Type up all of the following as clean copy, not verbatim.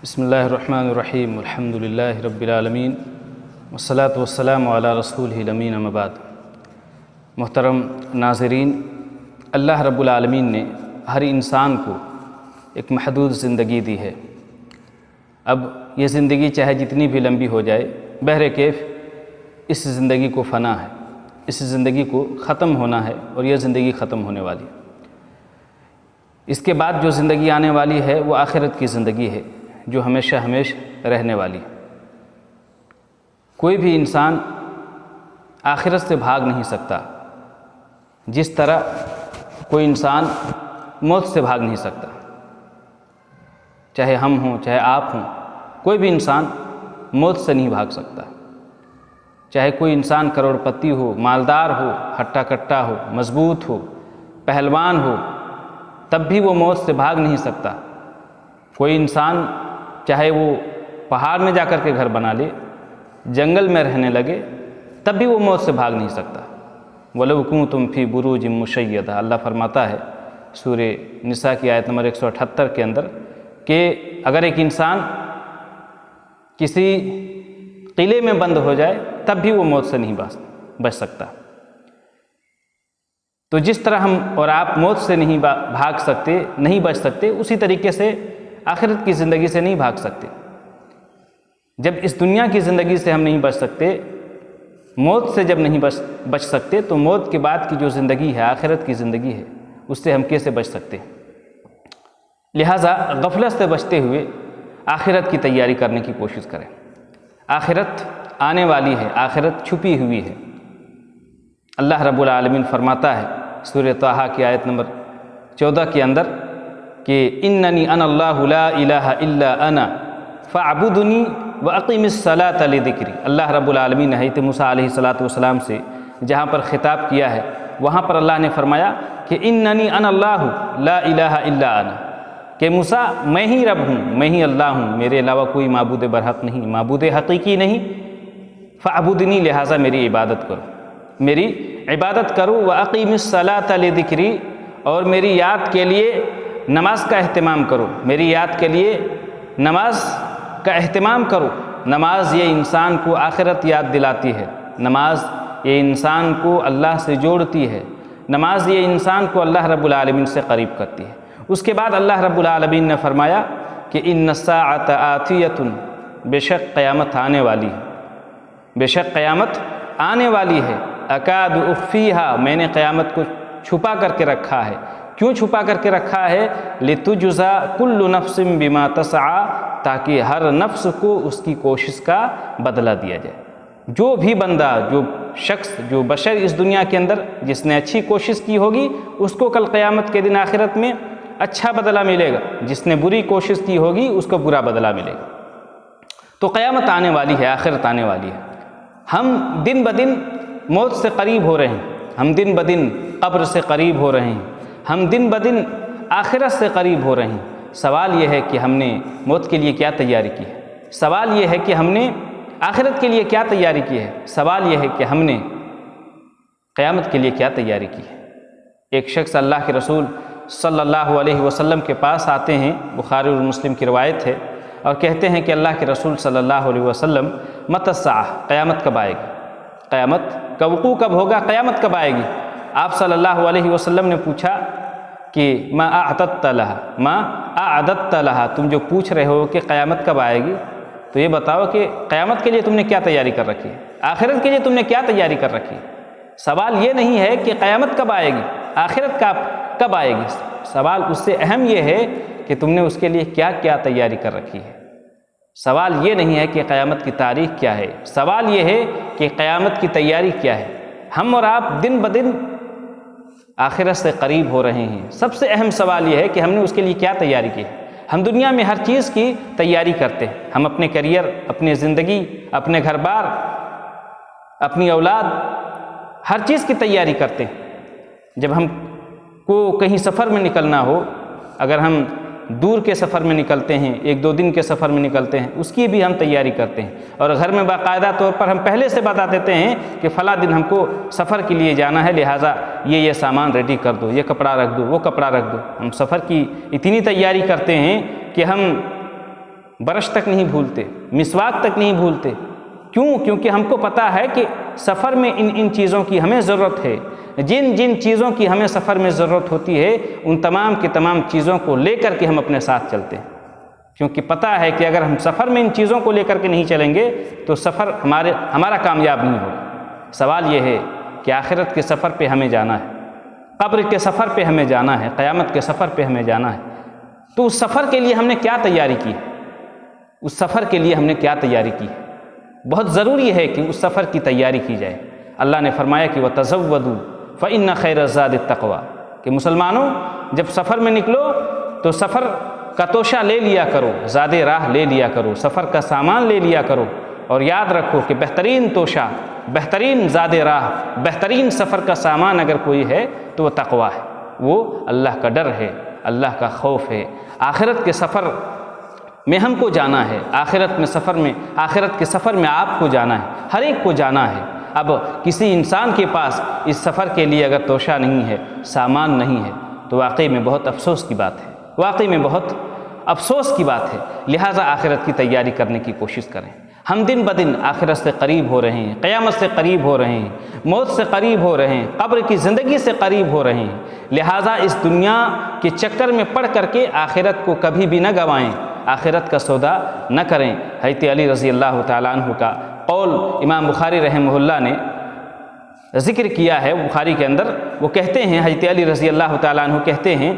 بسم اللہ الرحمن الرحیم الحمد للہ رب العالمین والصلاة والسلام علی رسولہ الامین اما بعد۔ محترم ناظرین، اللہ رب العالمین نے ہر انسان کو ایک محدود زندگی دی ہے۔ اب یہ زندگی چاہے جتنی بھی لمبی ہو جائے، بہرکیف اس زندگی کو فنا ہے، اس زندگی کو ختم ہونا ہے اور یہ زندگی ختم ہونے والی ہے۔ اس کے بعد جو زندگی آنے والی ہے وہ آخرت کی زندگی ہے، جو ہمیشہ رہنے والی ہے۔ کوئی بھی انسان آخرت سے بھاگ نہیں سکتا، جس طرح کوئی انسان موت سے بھاگ نہیں سکتا۔ چاہے ہم ہوں، چاہے آپ ہوں، کوئی بھی انسان موت سے نہیں بھاگ سکتا۔ چاہے کوئی انسان کروڑ پتی ہو، مالدار ہو، ہٹا کٹا ہو، مضبوط ہو، پہلوان ہو، تب بھی وہ موت سے بھاگ نہیں سکتا۔ کوئی انسان چاہے وہ پہاڑ میں جا کر کے گھر بنا لے، جنگل میں رہنے لگے، تب بھی وہ موت سے بھاگ نہیں سکتا۔ وَلَوْ كُنْتُمْ فِي بُرُوجٍ مُّشَيَّدَةٍ، اللہ فرماتا ہے سورہ نساء کی آیت نمبر 178 کے اندر کہ اگر ایک انسان کسی قلعے میں بند ہو جائے تب بھی وہ موت سے نہیں بچ سکتا۔ تو جس طرح ہم اور آپ موت سے نہیں بھاگ سکتے، نہیں بچ سکتے، اسی طریقے سے آخرت کی زندگی سے نہیں بھاگ سکتے۔ جب اس دنیا کی زندگی سے ہم نہیں بچ سکتے، موت سے جب نہیں بچ سکتے، تو موت کے بعد کی جو زندگی ہے، آخرت کی زندگی ہے، اس سے ہم کیسے بچ سکتے ہیں؟ لہٰذا غفلت سے بچتے ہوئے آخرت کی تیاری کرنے کی کوشش کریں۔ آخرت آنے والی ہے، آخرت چھپی ہوئی ہے۔ اللہ رب العالمین فرماتا ہے سورہ طٰہٰ کی آیت نمبر 14 کے اندر کہ اننی انا اللہ لا الہ الا انا فاعبدنی واقم الصلاۃ لذکری۔ اللہ رب العالمین نے حضرت موسیٰ علیہ السلام سے جہاں پر خطاب کیا ہے، وہاں پر اللہ نے فرمایا کہ اننی انا اللہ لا الہ الا انا، کہ موسیٰ میں ہی رب ہوں، میں ہی اللہ ہوں، میرے علاوہ کوئی معبود برحق نہیں، معبود حقیقی نہیں۔ فاعبدنی، لہٰذا میری عبادت کرو، میری عبادت کرو، واقم الصلاۃ لذکری، اور میری یاد کے لیے نماز کا اہتمام کرو، میری یاد کے لیے نماز کا اہتمام کرو۔ نماز یہ انسان کو آخرت یاد دلاتی ہے، نماز یہ انسان کو اللہ سے جوڑتی ہے، نماز یہ انسان کو اللہ رب العالمین سے قریب کرتی ہے۔ اس کے بعد اللہ رب العالمین نے فرمایا کہ ان الساعۃ آتیۃ، بے شک قیامت آنے والی ہے، بے شک قیامت آنے والی ہے۔ اکاد اخفیہا، میں نے قیامت کو چھپا کر کے رکھا ہے۔ کیوں چھپا کر کے رکھا ہے؟ لتجزا کل نفس بما تسعی، تاکہ ہر نفس کو اس کی کوشش کا بدلہ دیا جائے۔ جو بھی بندہ، جو شخص، جو بشر اس دنیا کے اندر جس نے اچھی کوشش کی ہوگی، اس کو کل قیامت کے دن آخرت میں اچھا بدلہ ملے گا، جس نے بری کوشش کی ہوگی اس کو برا بدلہ ملے گا۔ تو قیامت آنے والی ہے، آخرت آنے والی ہے۔ ہم دن بدن موت سے قریب ہو رہے ہیں، ہم دن بدن قبر سے قریب ہو رہے ہیں، ہم دن بدن آخرت سے قریب ہو رہے ہیں۔ سوال یہ ہے کہ ہم نے موت کے لیے کیا تیاری کی ہے؟ سوال یہ ہے کہ ہم نے آخرت کے لیے کیا تیاری کی ہے؟ سوال یہ ہے کہ ہم نے قیامت کے لیے کیا تیاری کی ہے؟ ایک شخص اللہ کے رسول صلی اللہ علیہ وسلم کے پاس آتے ہیں، بخاری اور مسلم کی روایت ہے، اور کہتے ہیں کہ اللہ کے رسول صلی اللہ علیہ وسلم متی الساعہ، قیامت کب آئے گی؟ قیامت کا وقوع کب ہوگا؟ قیامت کب آئے گی؟ آپ صلی اللہ علیہ وسلم نے پوچھا کہ ما اعددت لہا، تم جو پوچھ رہے ہو کہ قیامت کب آئے گی، تو یہ بتاؤ کہ قیامت کے لیے تم نے کیا تیاری کر رکھی ہے، آخرت کے لیے تم نے کیا تیاری کر رکھی ہے۔ سوال یہ نہیں ہے کہ قیامت کب آئے گی، آخرت کب آئے گی، سوال اس سے اہم یہ ہے کہ تم نے اس کے لیے کیا کیا تیاری کر رکھی ہے۔ سوال یہ نہیں ہے کہ قیامت کی تاریخ کیا ہے، سوال یہ ہے کہ قیامت کی تیاری کیا ہے۔ ہم اور آپ دن بدن آخرت سے قریب ہو رہے ہیں۔ سب سے اہم سوال یہ ہے کہ ہم نے اس کے لیے کیا تیاری کی ہے۔ ہم دنیا میں ہر چیز کی تیاری کرتے ہیں، ہم اپنے کیریئر، اپنی زندگی، اپنے گھر بار، اپنی اولاد، ہر چیز کی تیاری کرتے ہیں۔ جب ہم کو کہیں سفر میں نکلنا ہو، اگر ہم دور کے سفر میں نکلتے ہیں، 1-2 دن کے سفر میں نکلتے ہیں، اس کی بھی ہم تیاری کرتے ہیں، اور گھر میں باقاعدہ طور پر ہم پہلے سے بتا دیتے ہیں کہ فلاں دن ہم کو سفر کے لیے جانا ہے، لہٰذا یہ سامان ریڈی کر دو، یہ کپڑا رکھ دو، وہ کپڑا رکھ دو۔ ہم سفر کی اتنی تیاری کرتے ہیں کہ ہم برش تک نہیں بھولتے، مسواک تک نہیں بھولتے۔ کیوں؟ کیونکہ ہم کو پتہ ہے کہ سفر میں ان چیزوں کی ہمیں ضرورت ہے، جن چیزوں کی ہمیں سفر میں ضرورت ہوتی ہے ان تمام کی تمام چیزوں کو لے کر کے ہم اپنے ساتھ چلتے ہیں، کیونکہ پتہ ہے کہ اگر ہم سفر میں ان چیزوں کو لے کر کے نہیں چلیں گے تو سفر ہمارا کامیاب نہیں ہوگا۔ سوال یہ ہے کہ آخرت کے سفر پہ ہمیں جانا ہے، قبر کے سفر پہ ہمیں جانا ہے، قیامت کے سفر پہ ہمیں جانا ہے، تو اس سفر کے لیے ہم نے کیا تیاری کی؟ اس سفر کے لیے ہم نے کیا تیاری کی؟ بہت ضروری ہے کہ اس سفر کی تیاری کی جائے۔ اللہ نے فرمایا کہ وَتَزَوَّدُوا فَإِنَّ خَيْرَ الزَّادِ التَّقْوَىٰ، کہ مسلمانوں جب سفر میں نکلو تو سفر کا توشہ لے لیا کرو، زاد راہ لے لیا کرو، سفر کا سامان لے لیا کرو، اور یاد رکھو کہ بہترین توشہ، بہترین زاد راہ، بہترین سفر کا سامان اگر کوئی ہے تو وہ تقویٰ ہے، وہ اللہ کا ڈر ہے، اللہ کا خوف ہے۔ آخرت کے سفر میں ہم کو جانا ہے، آخرت کے سفر میں آپ کو جانا ہے، ہر ایک کو جانا ہے۔ اب کسی انسان کے پاس اس سفر کے لیے اگر توشہ نہیں ہے، سامان نہیں ہے، تو واقعی میں بہت افسوس کی بات ہے، واقعی میں بہت افسوس کی بات ہے۔ لہٰذا آخرت کی تیاری کرنے کی کوشش کریں۔ ہم دن بدن آخرت سے قریب ہو رہے ہیں، قیامت سے قریب ہو رہے ہیں، موت سے قریب ہو رہے ہیں، قبر کی زندگی سے قریب ہو رہے ہیں۔ لہٰذا اس دنیا کے چکر میں پڑ کر کے آخرت کو کبھی بھی نہ گنوائیں، آخرت کا سودا نہ کریں۔ حضرت علی رضی اللہ تعالیٰ عنہ کا قول امام بخاری رحمہ اللہ نے ذکر کیا ہے بخاری کے اندر۔ وہ کہتے ہیں، حضرت علی رضی اللہ تعالیٰ عنہ کہتے ہیں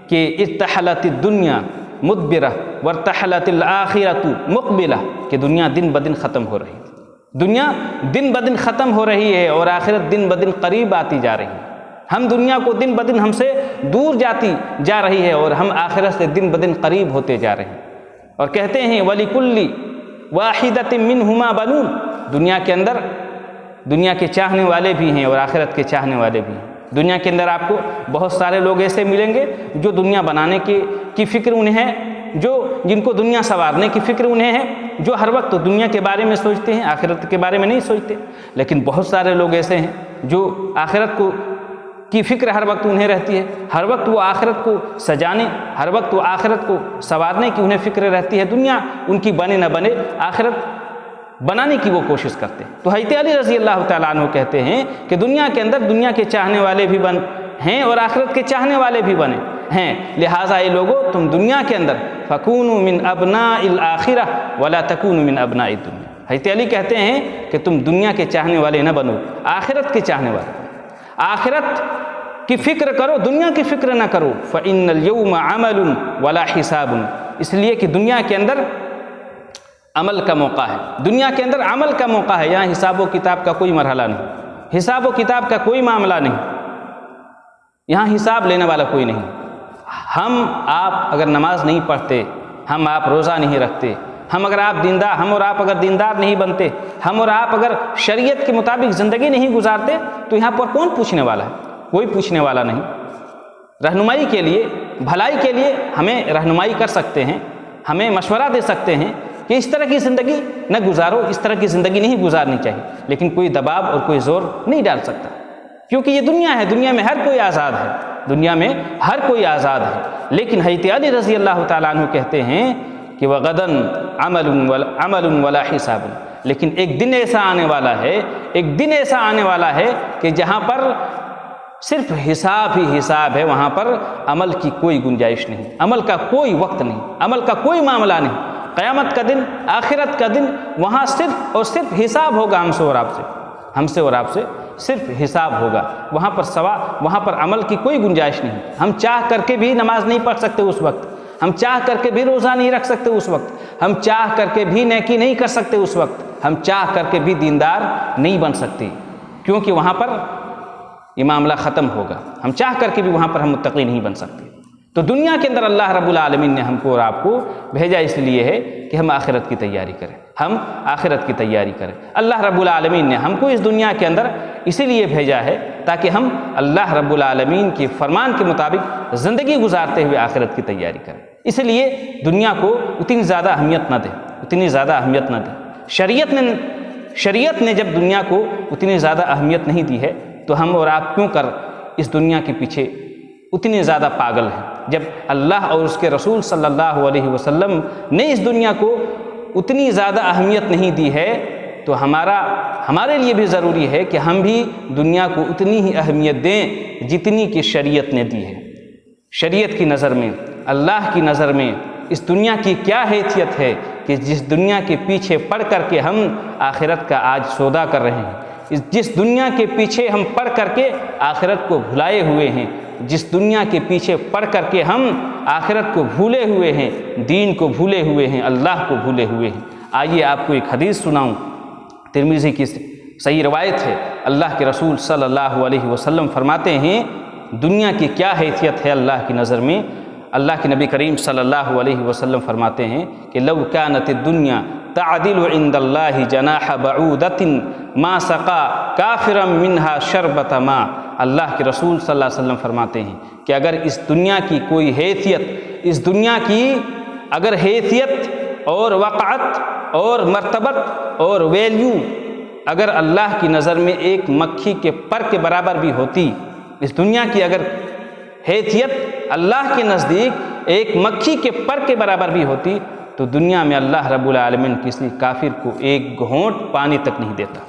کہ ارتحلت الدنیا مدبرہ وارتحلت الآخرۃ مقبلہ، کہ دنیا دن بدن ختم ہو رہی ہے، دنیا دن بدن ختم ہو رہی ہے اور آخرت دن بدن قریب آتی جا رہی ہے۔ ہم دنیا کو دن بدن ہم سے دور جاتی جا رہی ہے اور ہم آخرت سے دن بدن قریب ہوتے جا رہے ہیں۔ اور کہتے ہیں وَلِكُلِّ وَاحِدَةٍ مِّنْهُمَا بَنُونَ، دنیا کے اندر دنیا کے چاہنے والے بھی ہیں اور آخرت کے چاہنے والے بھی ہیں۔ دنیا کے اندر آپ کو بہت سارے لوگ ایسے ملیں گے جو دنیا بنانے کی فکر انہیں ہے، جن کو دنیا سنوارنے کی فکر انہیں ہے، جو ہر وقت دنیا کے بارے میں سوچتے ہیں، آخرت کے بارے میں نہیں سوچتے۔ لیکن بہت سارے لوگ ایسے ہیں جو آخرت کی فکر ہر وقت انہیں رہتی ہے، ہر وقت وہ آخرت کو سجانے، ہر وقت وہ آخرت کو سنوارنے کی انہیں فکر رہتی ہے۔ دنیا ان کی بنے نہ بنے، آخرت بنانے کی وہ کوشش کرتے ہیں۔ تو حضرت علی رضی اللہ تعالیٰ عنہ کہتے ہیں کہ دنیا کے اندر دنیا کے چاہنے والے بھی ہیں اور آخرت کے چاہنے والے بھی بنے ہیں۔ لہٰذا اے لوگو، تم دنیا کے اندر فَكُونُوا مِنْ أَبْنَاءِ الْآخِرَةِ وَلَا تَكُونُوا مِنْ أَبْنَاءِ الدُّنْيَا۔ حضرت علی کہتے ہیں کہ تم دنیا کے چاہنے والے نہ بنو، آخرت کے چاہنے والے، آخرت کی فکر کرو، دنیا کی فکر نہ کرو۔ فَإِنَّ الْيَوْمَ عَمَلٌ وَلَا حِسَابٌ، اس لیے کہ دنیا کے اندر عمل کا موقع ہے، دنیا کے اندر عمل کا موقع ہے، یہاں حساب و کتاب کا کوئی مرحلہ نہیں، حساب و کتاب کا کوئی معاملہ نہیں، یہاں حساب لینے والا کوئی نہیں۔ ہم آپ اگر نماز نہیں پڑھتے، ہم آپ روزہ نہیں رکھتے، ہم اور آپ اگر دیندار نہیں بنتے، ہم اور آپ اگر شریعت کے مطابق زندگی نہیں گزارتے، تو یہاں پر کون پوچھنے والا ہے؟ کوئی پوچھنے والا نہیں۔ رہنمائی کے لیے، بھلائی کے لیے ہمیں رہنمائی کر سکتے ہیں، ہمیں مشورہ دے سکتے ہیں کہ اس طرح کی زندگی نہ گزارو، اس طرح کی زندگی نہیں گزارنی چاہیے، لیکن کوئی دباؤ اور کوئی زور نہیں ڈال سکتا، کیونکہ یہ دنیا ہے، دنیا میں ہر کوئی آزاد ہے، دنیا میں ہر کوئی آزاد ہے۔ لیکن حضرت علی رضی اللہ تعالیٰ عنہ کہتے ہیں کہ وَغَدًا عَمَلٌ وَلَا حِسَابٌ، لیکن ایک دن ایسا آنے والا ہے، ایک دن ایسا آنے والا ہے کہ جہاں پر صرف حساب ہی حساب ہے، وہاں پر عمل کی کوئی گنجائش نہیں، عمل کا کوئی وقت نہیں، عمل کا کوئی معاملہ نہیں۔ قیامت کا دن، آخرت کا دن، وہاں صرف اور صرف حساب ہوگا ہم سے اور آپ سے صرف حساب ہوگا، وہاں پر عمل کی کوئی گنجائش نہیں۔ ہم چاہ کر کے بھی نماز نہیں پڑھ سکتے اس وقت، ہم چاہ کر کے بھی روزہ نہیں رکھ سکتے اس وقت، ہم چاہ کر کے بھی نیکی نہیں کر سکتے اس وقت، ہم چاہ کر کے بھی دیندار نہیں بن سکتے، کیونکہ وہاں پر یہ معاملہ ختم ہوگا۔ ہم چاہ کر کے بھی وہاں پر ہم متقی نہیں بن سکتے۔ تو دنیا کے اندر اللہ رب العالمین نے ہم کو اور آپ کو بھیجا اس لیے ہے کہ ہم آخرت کی تیاری کریں، ہم آخرت کی تیاری کریں۔ اللہ رب العالمین نے ہم کو اس دنیا کے اندر اسی لیے بھیجا ہے تاکہ ہم اللہ رب العالمین کے فرمان کے مطابق زندگی گزارتے ہوئے آخرت کی تیاری کریں۔ اس لیے دنیا کو اتنی زیادہ اہمیت نہ دیں، شریعت نے جب دنیا کو اتنی زیادہ اہمیت نہیں دی ہے تو ہم اور آپ کیوں کر اس دنیا کے پیچھے اتنے زیادہ پاگل ہیں۔ جب اللہ اور اس کے رسول صلی اللہ علیہ وسلم نے اس دنیا کو اتنی زیادہ اہمیت نہیں دی ہے تو ہمارے لیے بھی ضروری ہے کہ ہم بھی دنیا کو اتنی ہی اہمیت دیں جتنی کہ شریعت نے دی ہے۔ شریعت کی نظر میں، اللہ کی نظر میں اس دنیا کی کیا حیثیت ہے کہ جس دنیا کے پیچھے پڑ کر کے ہم آخرت کا آج سودا کر رہے ہیں، جس دنیا کے پیچھے ہم پڑ کر کے آخرت کو بھلائے ہوئے ہیں، جس دنیا کے پیچھے پڑ کر کے ہم آخرت کو بھولے ہوئے ہیں، دین کو بھولے ہوئے ہیں، اللہ کو بھولے ہوئے ہیں۔ آئیے آپ کو ایک حدیث سناؤں، ترمذی کی صحیح روایت ہے۔ اللہ کے رسول صلی اللہ علیہ وسلم فرماتے ہیں دنیا کی کیا حیثیت ہے اللہ کی نظر میں۔ اللہ کے نبی کریم صلی اللہ علیہ وسلم فرماتے ہیں کہ لو کانت الدنیا تعدل عند اللہ جناح بعودۃ ما سقا کافرا منها شربۃ ماء۔ اللہ کے رسول صلی اللہ علیہ وسلم فرماتے ہیں کہ اگر اس دنیا کی کوئی حیثیت، اس دنیا کی اگر حیثیت اور وقعت اور مرتبت اور ویلیو اگر اللہ کی نظر میں ایک مکھی کے پر کے برابر بھی ہوتی، اس دنیا کی اگر حیثیت اللہ کے نزدیک ایک مکھی کے پر کے برابر بھی ہوتی تو دنیا میں اللہ رب العالمین کسی کافر کو ایک گھونٹ پانی تک نہیں دیتا۔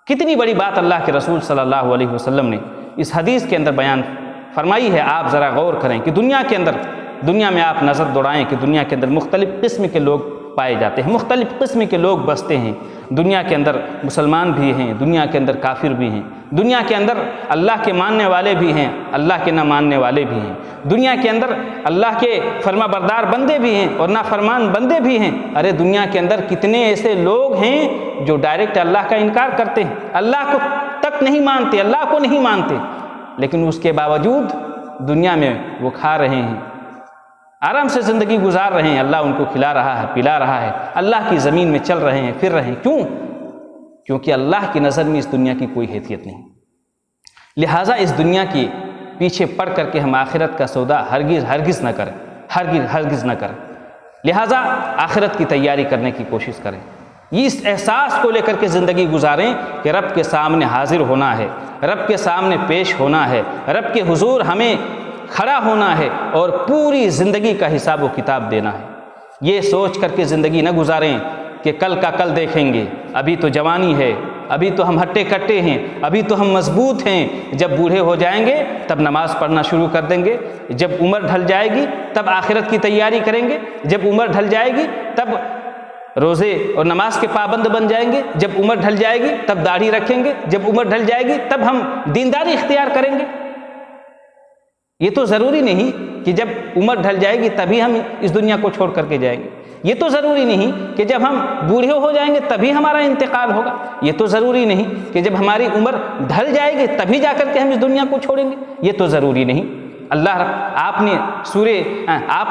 کتنی بڑی بات اللہ کے رسول صلی اللہ علیہ وسلم نے اس حدیث کے اندر بیان فرمائی ہے۔ آپ ذرا غور کریں کہ دنیا میں آپ نظر دوڑائیں کہ دنیا کے اندر مختلف قسم کے لوگ پائے جاتے ہیں، مختلف قسم کے لوگ بستے ہیں۔ دنیا کے اندر مسلمان بھی ہیں، دنیا کے اندر کافر بھی ہیں، دنیا کے اندر اللہ کے ماننے والے بھی ہیں، اللہ کے نہ ماننے والے بھی ہیں، دنیا کے اندر اللہ کے فرما بردار بندے بھی ہیں اور نافرمان بندے بھی ہیں۔ ارے دنیا کے اندر کتنے ایسے لوگ ہیں جو ڈائریکٹ اللہ کا انکار کرتے ہیں، اللہ کو تک نہیں مانتے، اللہ کو نہیں مانتے، لیکن اس کے باوجود دنیا میں وہ کھا رہے ہیں، آرام سے زندگی گزار رہے ہیں، اللہ ان کو کھلا رہا ہے، پلا رہا ہے، اللہ کی زمین میں چل رہے ہیں، پھر رہے ہیں۔ کیوں؟ کیونکہ اللہ کی نظر میں اس دنیا کی کوئی حیثیت نہیں۔ لہٰذا اس دنیا کے پیچھے پڑ کر کے ہم آخرت کا سودا ہرگز نہ کریں، ہرگز نہ کریں۔ لہٰذا آخرت کی تیاری کرنے کی کوشش کریں، یہ اس احساس کو لے کر کے زندگی گزاریں کہ رب کے سامنے حاضر ہونا ہے، رب کے سامنے پیش ہونا ہے، رب کے حضور ہمیں کھڑا ہونا ہے اور پوری زندگی کا حساب و کتاب دینا ہے۔ یہ سوچ کر کے زندگی نہ گزاریں کہ کل کا کل دیکھیں گے، ابھی تو جوانی ہے، ابھی تو ہم ہٹے کٹے ہیں، ابھی تو ہم مضبوط ہیں، جب بوڑھے ہو جائیں گے تب نماز پڑھنا شروع کر دیں گے، جب عمر ڈھل جائے گی تب آخرت کی تیاری کریں گے، جب عمر ڈھل جائے گی تب روزے اور نماز کے پابند بن جائیں گے، جب عمر ڈھل جائے گی تب داڑھی رکھیں گے، جب عمر ڈھل جائے گی تب ہم دینداری اختیار کریں گے۔ یہ تو ضروری نہیں کہ جب عمر ڈھل جائے گی تبھی ہم اس دنیا کو چھوڑ کر کے جائیں گے، یہ تو ضروری نہیں کہ جب ہم بوڑھے ہو جائیں گے تبھی ہمارا انتقال ہوگا، یہ تو ضروری نہیں کہ جب ہماری عمر ڈھل جائے گی تبھی جا کر کے ہم اس دنیا کو چھوڑیں گے، یہ تو ضروری نہیں۔ آپ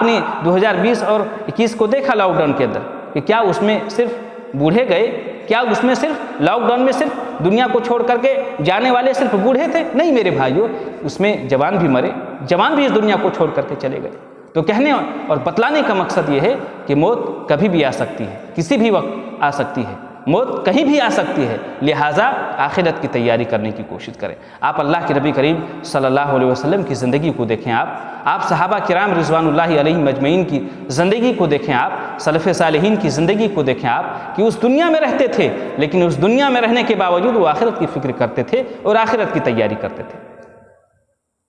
نے 2020 اور 21 کو دیکھا لاک ڈاؤن کے اندر کہ کیا اس میں صرف بوڑھے گئے؟ کیا اس میں صرف لاک ڈاؤن میں صرف دنیا کو چھوڑ کر کے جانے والے صرف بوڑھے تھے؟ نہیں میرے بھائیوں، اس میں جوان بھی مرے، جوان بھی اس دنیا کو چھوڑ کر کے چلے گئے۔ تو کہنے اور بتلانے کا مقصد یہ ہے کہ موت کبھی بھی آ سکتی ہے، کسی بھی وقت آ سکتی ہے، موت کہیں بھی آ سکتی ہے، لہٰذا آخرت کی تیاری کرنے کی کوشش کریں۔ آپ اللہ کے نبی کریم صلی اللہ علیہ وسلم کی زندگی کو دیکھیں، آپ صحابہ کرام رضوان اللہ علیہم اجمعین کی زندگی کو دیکھیں، آپ سلف صالحین کی زندگی کو دیکھیں، آپ کہ اس دنیا میں رہتے تھے لیکن اس دنیا میں رہنے کے باوجود وہ آخرت کی فکر کرتے تھے اور آخرت کی تیاری کرتے تھے۔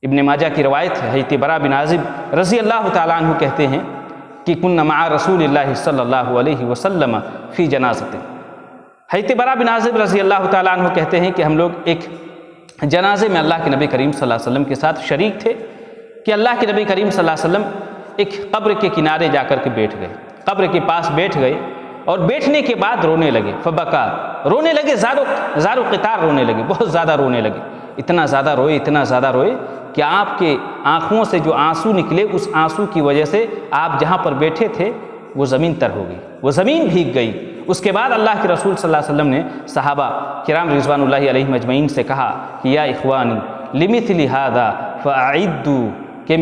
ابن ماجہ کی روایت ہے، حضرت برا بن عازب رضی اللہ تعالیٰ عنہ کہتے ہیں کہ کنا مع رسول اللہ صلی اللہ علیہ وسلم فی جنازۃ۔ حضرت برا بن عازب رضی اللہ تعالیٰ عنہ کہتے ہیں کہ ہم لوگ ایک جنازے میں اللہ کے نبی کریم صلی اللہ علیہ وسلم کے ساتھ شریک تھے کہ اللہ کے نبی کریم صلی اللہ علیہ وسلم ایک قبر کے کنارے جا کر کے بیٹھ گئے، قبر کے پاس بیٹھ گئے اور بیٹھنے کے بعد رونے لگے، فبکا، رونے لگے، زار و قطار رونے لگے، بہت زیادہ رونے لگے، اتنا زیادہ روئے کہ آپ کے آنکھوں سے جو آنسو نکلے اس آنسو کی وجہ سے آپ جہاں پر بیٹھے تھے وہ زمین تر ہو گئی، وہ زمین بھیگ گئی۔ اس کے بعد اللہ کے رسول صلی اللہ علیہ وسلم نے صحابہ کرام رضوان اللہ علیہم اجمعین سے کہا کہ یا اخوانی لمثل ھذا فاعدوا، کہ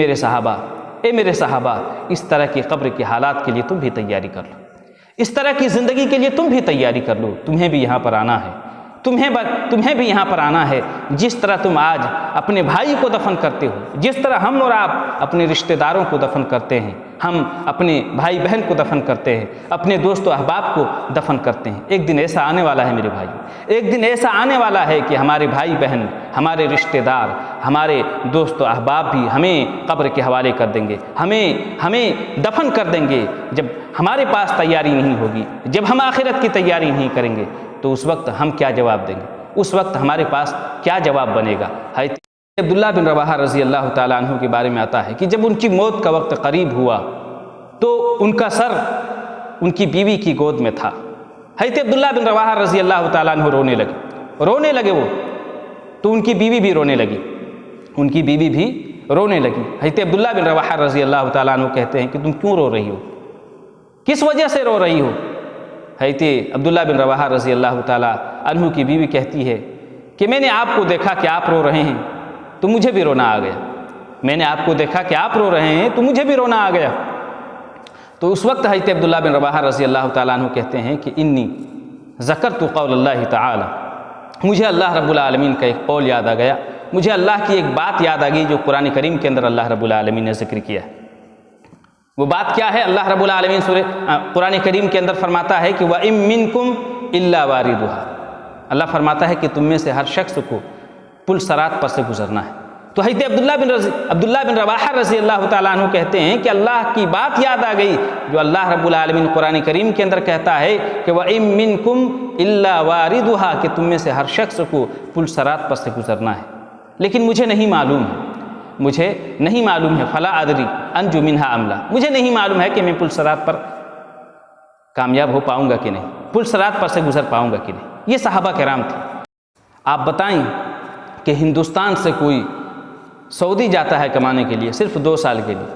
میرے صحابہ اس طرح کی قبر کے حالات کے لیے تم بھی تیاری کر لو، اس طرح کی زندگی کے لیے تم بھی تیاری کر لو، تمہیں بھی یہاں پر آنا ہے، تمہیں بھی یہاں پر آنا ہے، جس طرح تم آج اپنے بھائی کو دفن کرتے ہو، جس طرح ہم اور آپ اپنے رشتہ داروں کو دفن کرتے ہیں، ہم اپنے بھائی بہن کو دفن کرتے ہیں، اپنے دوست و احباب کو دفن کرتے ہیں۔ ایک دن ایسا آنے والا ہے میرے بھائی، ایک دن ایسا آنے والا ہے کہ ہمارے بھائی بہن، ہمارے رشتہ دار، ہمارے دوست و احباب بھی ہمیں قبر کے حوالے کر دیں گے، ہمیں دفن کر دیں گے۔ جب ہمارے پاس تیاری نہیں ہوگی، جب ہم آخرت کی تیاری نہیں کریں گے، تو اس وقت ہم کیا جواب دیں گے؟ اس وقت ہمارے پاس کیا جواب بنے گا؟ حضرت عبداللہ بن رواحہ رضی اللہ تعالیٰ عنہ کے بارے میں آتا ہے کہ جب ان کی موت کا وقت قریب ہوا تو ان کا سر ان کی بیوی کی گود میں تھا۔ حضرت عبداللہ بن رواحہ رضی اللہ تعالیٰ عنہ رونے لگے وہ، تو ان کی بیوی بھی رونے لگی، حضرت عبداللہ بن رواحہ رضی اللہ تعالیٰ عنہ کہتے ہیں کہ تم کیوں رو رہی ہو؟ کس وجہ سے رو رہی ہو؟ حضرت عبداللہ بن رواحہ رضی اللہ تعالیٰ عنہ کی بیوی کہتی ہے کہ میں نے آپ کو دیکھا کہ آپ رو رہے ہیں تو مجھے بھی رونا آ گیا، میں نے آپ کو دیکھا کہ آپ رو رہے ہیں تو مجھے بھی رونا آ گیا۔ تو اس وقت حضرت عبداللہ بن رواحہ رضی اللہ تعالیٰ عنہ کہتے ہیں کہ انی ذکرت قول اللہ تعالی، مجھے اللہ رب العالمین کا ایک قول یاد آ گیا، مجھے اللہ کی ایک بات یاد آ گئی جو قرآن کریم کے اندر اللہ رب العالمین نے ذکر کیا ہے۔ وہ بات کیا ہے؟ اللہ رب العالمین قرآن کریم کے اندر فرماتا ہے کہ وَإِن مِّنكُمْ إِلَّا وَارِدُهَا، اللہ فرماتا ہے کہ تم میں سے ہر شخص کو پل صراط پر سے گزرنا ہے۔ تو حضرت عبداللہ بن رواحہ رضی اللہ تعالیٰ عنہ کہتے ہیں کہ اللہ کی بات یاد آ گئی جو اللہ رب العالمین قرآن کریم کے اندر کہتا ہے کہ وَإِن مِّنكُمْ إِلَّا وَارِدُهَا، کہ تم میں سے ہر شخص کو پل صراط پر سے گزرنا ہے، لیکن مجھے نہیں معلوم ہے فلا ادری انجو منہا املا، مجھے نہیں معلوم ہے کہ میں پل صراط پر کامیاب ہو پاؤں گا کہ نہیں، پل صراط پر سے گزر پاؤں گا کہ نہیں۔ یہ صحابہ کرام تھے۔ آپ بتائیں کہ ہندوستان سے کوئی سعودی جاتا ہے کمانے کے لیے صرف 2 سال کے لیے،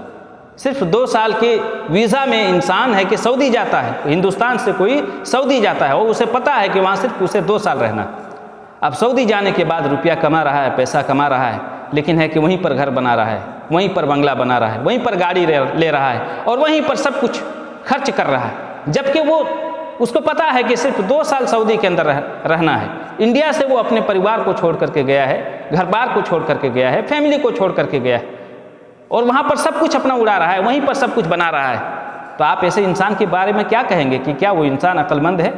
صرف 2 سال کے ویزا میں انسان ہے کہ سعودی جاتا ہے، ہندوستان سے کوئی سعودی جاتا ہے اور اسے پتہ ہے کہ وہاں صرف اسے 2 سال رہنا ہے۔ اب سعودی جانے کے بعد روپیہ کما رہا ہے، پیسہ کما رہا ہے، لیکن ہے کہ وہیں پر گھر بنا رہا ہے، وہیں پر بنگلہ بنا رہا ہے، وہیں پر گاڑی لے رہا ہے اور وہیں پر سب کچھ خرچ کر رہا ہے، جبکہ اس کو پتہ ہے کہ صرف 2 سال سعودی کے اندر رہنا ہے۔ انڈیا سے وہ اپنے پریوار کو چھوڑ کر کے گیا ہے، گھر بار کو چھوڑ کر کے گیا ہے، فیملی کو چھوڑ کر کے گیا ہے اور وہاں پر سب کچھ اپنا اڑا رہا ہے، وہیں پر سب کچھ بنا رہا ہے۔ تو آپ ایسے انسان کے بارے میں کیا کہیں گے کہ کیا وہ انسان عقل مند ہے؟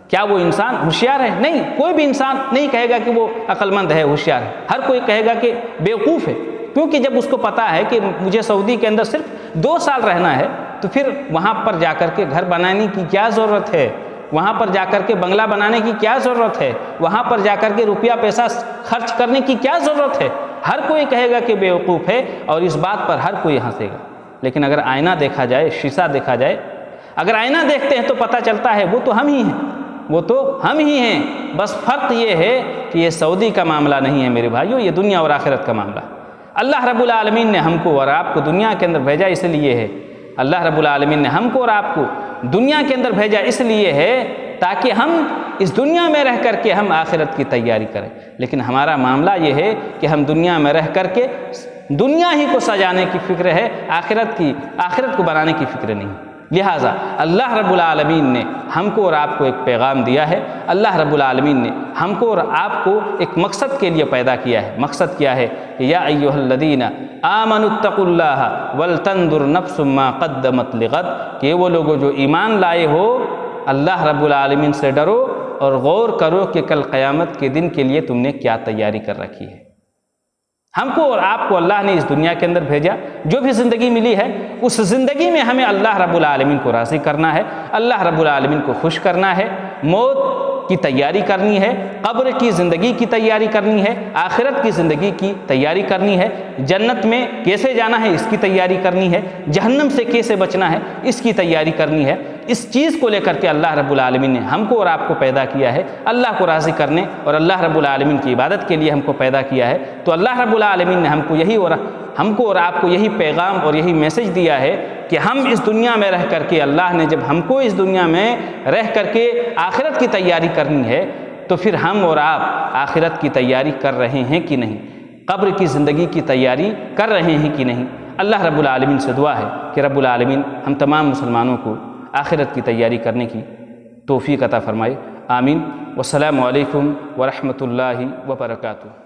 کیا وہ انسان ہوشیار ہے؟ نہیں، کوئی بھی انسان نہیں کہے گا کہ وہ عقل مند ہے، ہوشیار ہے، ہر کوئی کہے گا کہ بیوقوف ہے، کیونکہ جب اس کو پتہ ہے کہ مجھے سعودی کے اندر صرف 2 سال رہنا ہے تو پھر وہاں پر جا کر کے گھر بنانے کی کیا ضرورت ہے، وہاں پر جا کر کے بنگلہ بنانے کی کیا ضرورت ہے، وہاں پر جا کر کے روپیہ پیسہ خرچ کرنے کی کیا ضرورت ہے؟ ہر کوئی کہے گا کہ بیوقوف ہے اور اس بات پر ہر کوئی ہنسے گا۔ لیکن اگر آئینہ دیکھا جائے، شیشہ دیکھا جائے، اگر آئینہ دیکھتے ہیں تو پتہ چلتا ہے وہ تو ہم ہی ہیں، بس فرق یہ ہے کہ یہ سعودی کا معاملہ نہیں ہے میرے بھائیوں، یہ دنیا اور آخرت کا معاملہ ہے۔ اللہ رب العالمین نے ہم کو اور آپ کو دنیا کے اندر بھیجا اس لیے ہے، اللہ رب العالمین نے ہم کو اور آپ کو دنیا کے اندر بھیجا اس لیے ہے تاکہ ہم اس دنیا میں رہ کر کے ہم آخرت کی تیاری کریں۔ لیکن ہمارا معاملہ یہ ہے کہ ہم دنیا میں رہ کر کے دنیا ہی کو سجانے کی فکر ہے، آخرت کو بنانے کی فکر نہیں۔ لہٰذا اللہ رب العالمین نے ہم کو اور آپ کو ایک پیغام دیا ہے، اللہ رب العالمین نے ہم کو اور آپ کو ایک مقصد کے لیے پیدا کیا ہے۔ مقصد کیا ہے؟ یا ایھا الذین آمنوا اتقوا اللہ ولتنظر نفس ما قدمت لغد، کہ وہ لوگوں جو ایمان لائے ہو اللہ رب العالمین سے ڈرو اور غور کرو کہ کل قیامت کے دن کے لیے تم نے کیا تیاری کر رکھی ہے۔ ہم کو اور آپ کو اللہ نے اس دنیا کے اندر بھیجا، جو بھی زندگی ملی ہے اس زندگی میں ہمیں اللہ رب العالمین کو راضی کرنا ہے، اللہ رب العالمین کو خوش کرنا ہے، موت کی تیاری کرنی ہے، قبر کی زندگی کی تیاری کرنی ہے، آخرت کی زندگی کی تیاری کرنی ہے، جنت میں کیسے جانا ہے اس کی تیاری کرنی ہے، جہنم سے کیسے بچنا ہے اس کی تیاری کرنی ہے۔ اس چیز کو لے کر کے اللہ رب العالمین نے ہم کو اور آپ کو پیدا کیا ہے، اللہ کو راضی کرنے اور اللہ رب العالمین کی عبادت کے لیے ہم کو پیدا کیا ہے۔ تو اللہ رب العالمین نے ہم کو اور آپ کو یہی پیغام اور یہی میسج دیا ہے کہ ہم اس دنیا میں رہ کر کے، اللہ نے جب ہم کو اس دنیا میں رہ کر کے آخرت کی تیاری کرنی ہے تو پھر ہم اور آپ آخرت کی تیاری کر رہے ہیں کہ نہیں، قبر کی زندگی کی تیاری کر رہے ہیں کہ نہیں۔ اللہ رب العالمین سے دعا ہے کہ رب العالمین ہم تمام مسلمانوں کو آخرت کی تیاری کرنے کی توفیق عطا فرمائے۔ آمین۔ والسلام علیکم ورحمۃ اللہ وبرکاتہ۔